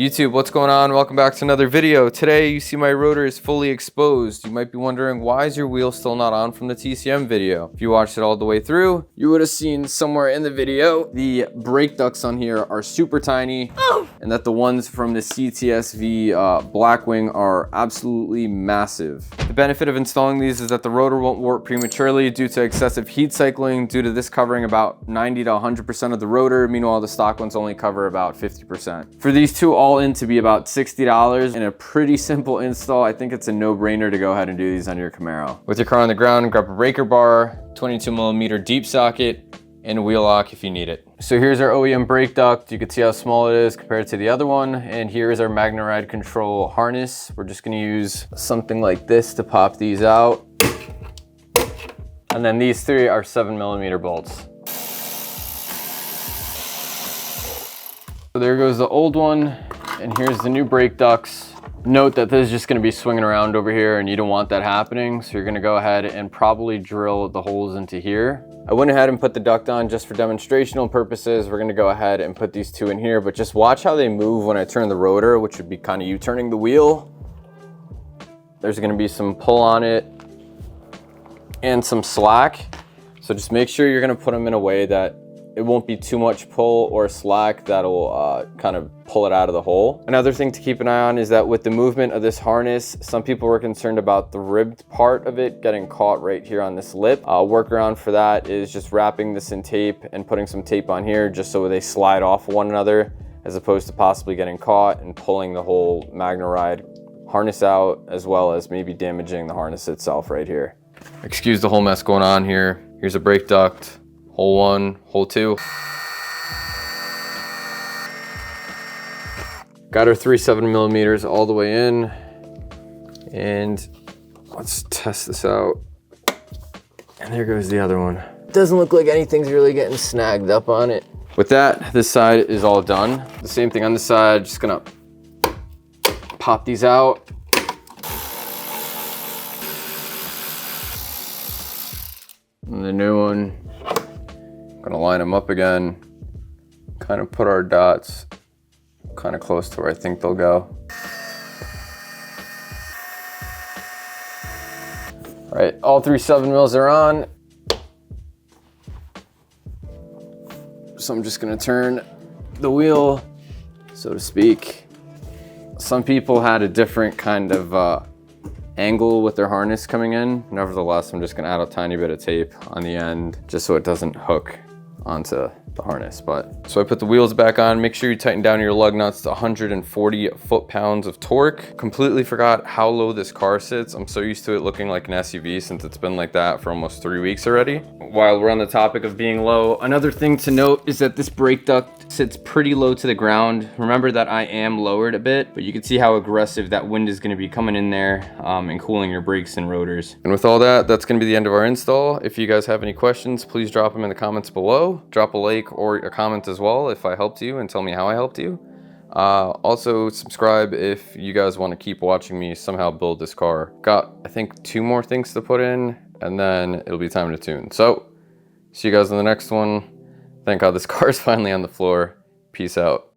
YouTube, what's going on? Welcome back to another video. Today you see my rotor is fully exposed. You might be wondering, why is your wheel still not on from the TCM video? If you watched it all the way through, you would have seen somewhere in the video the brake ducts on here are super tiny, and that the ones from the CTSV blackwing are absolutely massive. The benefit of installing these is that the rotor won't warp prematurely due to excessive heat cycling, due to this covering about 90 to 100% of the rotor. Meanwhile, the stock ones only cover about 50%. For these two all in to be about $60 and a pretty simple install, I think it's a no-brainer to go ahead and do these on your Camaro. With your car on the ground, grab a breaker bar, 22mm deep socket, and a wheel lock if you need it. So here's our OEM brake duct. You can see how small it is compared to the other one. And here is our MagneRide control harness. We're just gonna use something like this to pop these out. And then these three are 7mm bolts. So there goes the old one, and here's the new brake ducts. Note that this is just gonna be swinging around over here, and you don't want that happening. So you're gonna go ahead and probably drill the holes into here. I went ahead and put the duct on just for demonstrational purposes. We're gonna go ahead and put these two in here, but just watch how they move when I turn the rotor, which would be kind of you turning the wheel. There's gonna be some pull on it and some slack. So just make sure you're gonna put them in a way that it won't be too much pull or slack that'll kind of pull it out of the hole. Another thing to keep an eye on is that with the movement of this harness, some people were concerned about the ribbed part of it getting caught right here on this lip. Workaround for that is just wrapping this in tape and putting some tape on here just so they slide off one another, as opposed to possibly getting caught and pulling the whole MagneRide harness out, as well as maybe damaging the harness itself right here. Excuse the whole mess going on here. Here's a brake duct. Hole one, hole two. Got our 3 7mm all the way in. And let's test this out. And there goes the other one. Doesn't look like anything's really getting snagged up on it. With that, this side is all done. The same thing on this side, just gonna pop these out. And the new one. Gonna line them up again, kind of put our dots kind of close to where I think they'll go. All right, all 3 7mm are on. So I'm just gonna turn the wheel, so to speak. Some people had a different kind of angle with their harness coming in. Nevertheless, I'm just gonna add a tiny bit of tape on the end just so it doesn't hook onto the harness. So I put the wheels back on. Make sure you tighten down your lug nuts to 140 foot-pounds of torque. Completely forgot how low this car sits. I'm so used to it looking like an SUV since it's been like that for almost 3 weeks already. While we're on the topic of being low, another thing to note is that this brake duct sits pretty low to the ground. Remember that I am lowered a bit, but you can see how aggressive that wind is going to be coming in there and cooling your brakes and rotors. And with all that, that's going to be the end of our install. If you guys have any questions, please drop them in the comments below. Drop a like or a comment as well if I helped you, and tell me how I helped you. Also subscribe if you guys want to keep watching me somehow build this car. Got, I think, 2 more things to put in, and then it'll be time to tune. So see you guys in the next one. Thank God this car is finally on the floor. Peace out.